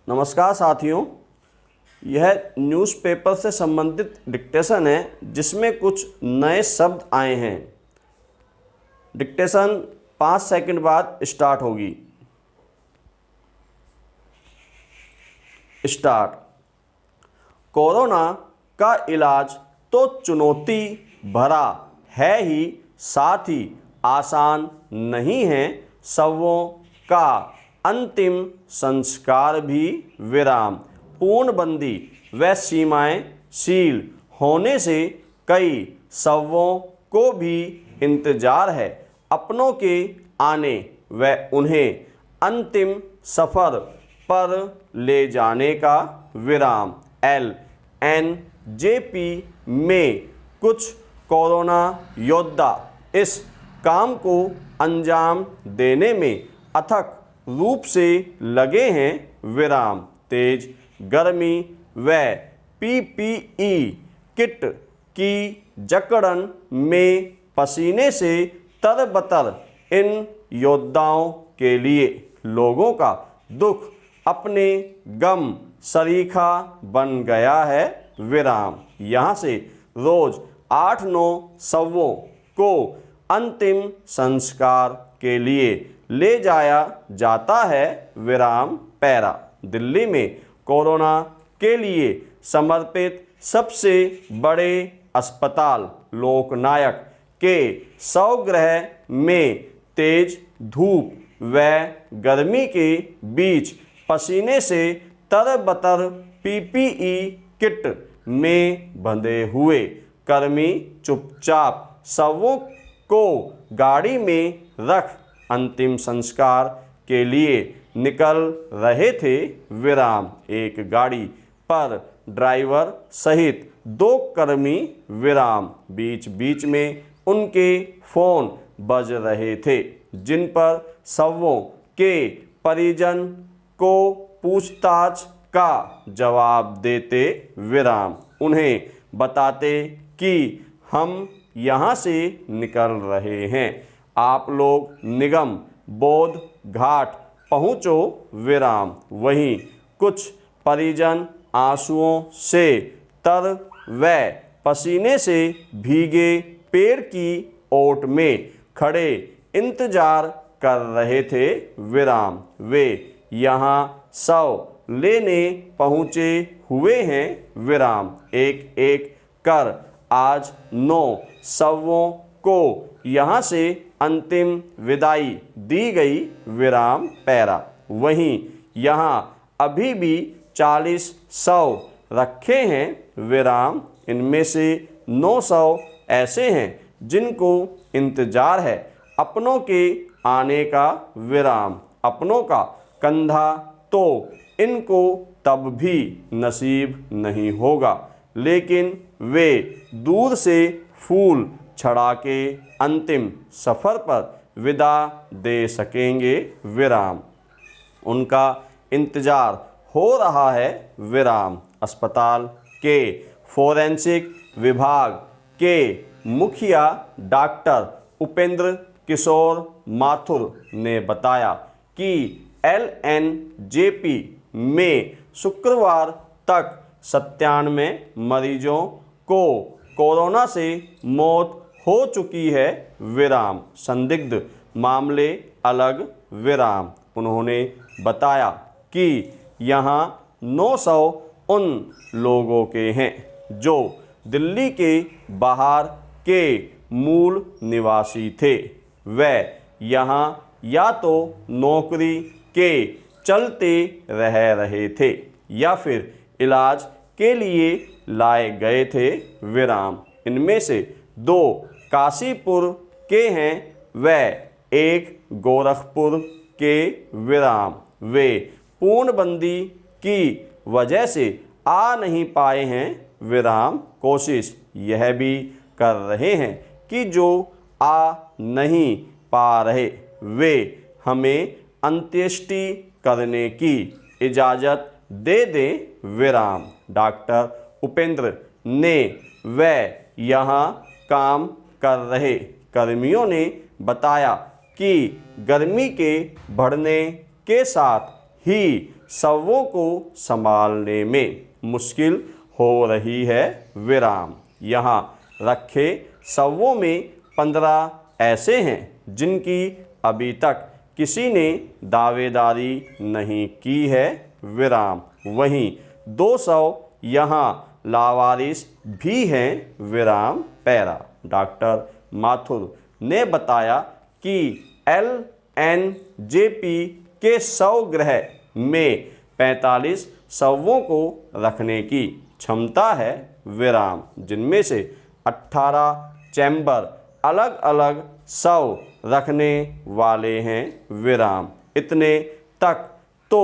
नमस्कार साथियों, यह न्यूज़पेपर से संबंधित डिक्टेशन है जिसमें कुछ नए शब्द आए हैं। डिक्टेशन 5 सेकंड बाद स्टार्ट होगी। स्टार्ट। कोरोना का इलाज तो चुनौती भरा है ही, साथ ही आसान नहीं है। शवों का अंतिम संस्कार भी विराम। पूर्णबंदी व सीमाएं सील होने से कई शवों को भी इंतजार है अपनों के आने व उन्हें अंतिम सफ़र पर ले जाने का। विराम। LNJP में कुछ कोरोना योद्धा इस काम को अंजाम देने में अथक रूप से लगे हैं। विराम। तेज गर्मी व PPE किट की जकड़न में पसीने से तरबतर इन योद्धाओं के लिए लोगों का दुख अपने गम सरीखा बन गया है। विराम। यहाँ से रोज 8-9 शवों को अंतिम संस्कार के लिए ले जाया जाता है। विराम। पैरा। दिल्ली में कोरोना के लिए समर्पित सबसे बड़े अस्पताल लोकनायक के शवगृह में तेज धूप व गर्मी के बीच पसीने से तरबतर PPE किट में बंधे हुए कर्मी चुपचाप शवों को गाड़ी में रख अंतिम संस्कार के लिए निकल रहे थे। विराम। एक गाड़ी पर ड्राइवर सहित 2 कर्मी। विराम। बीच बीच में उनके फ़ोन बज रहे थे जिन पर शवों के परिजन को पूछताछ का जवाब देते। विराम। उन्हें बताते कि हम यहाँ से निकल रहे हैं, आप लोग निगम बोध घाट पहुँचो। विराम। वहीं कुछ परिजन आंसुओं से तर व पसीने से भीगे पेड़ की ओट में खड़े इंतजार कर रहे थे। विराम। वे यहाँ शव लेने पहुँचे हुए हैं। विराम। एक एक कर आज 9 शवों को यहाँ से अंतिम विदाई दी गई। विराम। पैरा। वहीं यहाँ अभी भी 40 शव रखे हैं। विराम। इनमें से 9 शव ऐसे हैं जिनको इंतजार है अपनों के आने का। विराम। अपनों का कंधा तो इनको तब भी नसीब नहीं होगा, लेकिन वे दूर से फूल चढ़ा के अंतिम सफ़र पर विदा दे सकेंगे। विराम। उनका इंतज़ार हो रहा है। विराम। अस्पताल के फोरेंसिक विभाग के मुखिया डॉक्टर उपेंद्र किशोर माथुर ने बताया कि LNJP में शुक्रवार तक 97 मरीजों को कोरोना से मौत हो चुकी है। विराम। संदिग्ध मामले अलग। विराम। उन्होंने बताया कि यहाँ 900 उन लोगों के हैं जो दिल्ली के बाहर के मूल निवासी थे। वे यहाँ या तो नौकरी के चलते रह रहे थे या फिर इलाज के लिए लाए गए थे। विराम। इनमें से 2 काशीपुर के हैं व 1 गोरखपुर के। विराम। वे पूर्णबंदी की वजह से आ नहीं पाए हैं। विराम। कोशिश यह भी कर रहे हैं कि जो आ नहीं पा रहे वे हमें अंत्येष्टि करने की इजाज़त दे दें। विराम। डॉक्टर उपेंद्र ने व यहाँ काम कर रहे कर्मियों ने बताया कि गर्मी के बढ़ने के साथ ही शवों को संभालने में मुश्किल हो रही है विराम। यहाँ रखे शवों में 15 ऐसे हैं जिनकी अभी तक किसी ने दावेदारी नहीं की है विराम। वहीं 200 यहाँ लावारिस भी हैं विराम पैरा। डॉक्टर माथुर ने बताया कि LNJP के 100 ग्रह में 45 शवों को रखने की क्षमता है विराम, जिनमें से 18 चैम्बर अलग अलग शव रखने वाले हैं विराम। इतने तक तो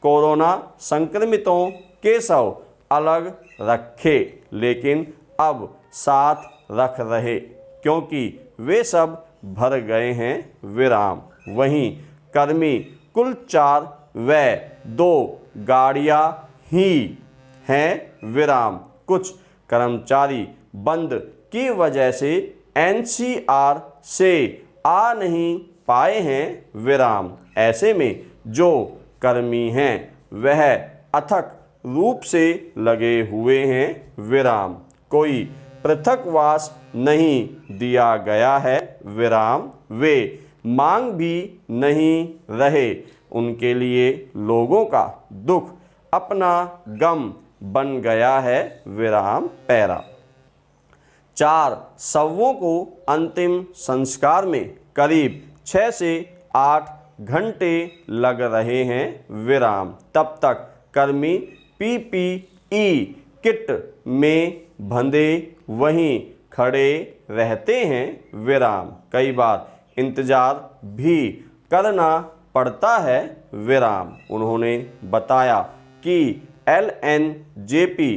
कोरोना संक्रमितों के शव अलग रखे, लेकिन अब 7 रख रहे क्योंकि वे सब भर गए हैं विराम। वहीं कर्मी कुल 4 व 2 गाड़ियां ही हैं विराम। कुछ कर्मचारी बंद की वजह से NCR से आ नहीं पाए हैं विराम। ऐसे में जो कर्मी हैं वह अथक रूप से लगे हुए हैं विराम। कोई पृथकवास नहीं दिया गया है विराम। वे मांग भी नहीं रहे। उनके लिए लोगों का दुख अपना गम बन गया है विराम पैरा। 4 शवों को अंतिम संस्कार में करीब 6 से 8 घंटे लग रहे हैं विराम। तब तक कर्मी PPE किट में बंधे वहीं खड़े रहते हैं विराम। कई बार इंतजार भी करना पड़ता है विराम। उन्होंने बताया कि LNJP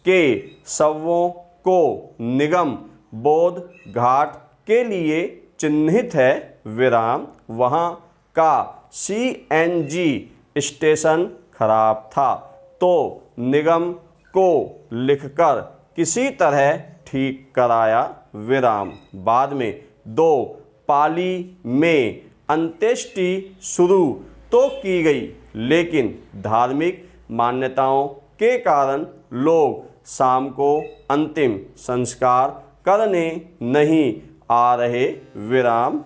के शवों को निगम बोध घाट के लिए चिन्हित है विराम। वहाँ का CNG स्टेशन खराब था तो निगम को लिखकर किसी तरह ठीक कराया विराम। बाद में 2 पाली में अंत्येष्टि शुरू तो की गई, लेकिन धार्मिक मान्यताओं के कारण लोग शाम को अंतिम संस्कार करने नहीं आ रहे विराम।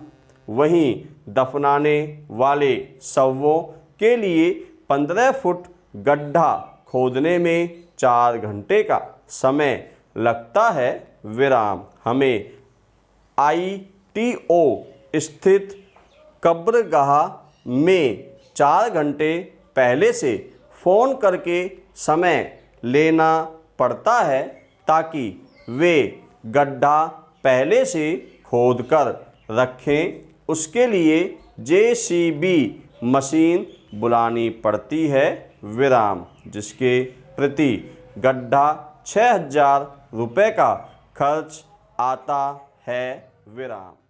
वहीं दफनाने वाले शवों के लिए 15 फुट गड्ढा खोदने में 4 घंटे का समय लगता है विराम। हमें ITO स्थित कब्रगाह में 4 घंटे पहले से फ़ोन करके समय लेना पड़ता है ताकि वे गड्ढा पहले से खोद कर रखें। उसके लिए JCB मशीन बुलानी पड़ती है विराम, जिसके प्रति गड्ढा 6,000 रुपये का खर्च आता है विराम।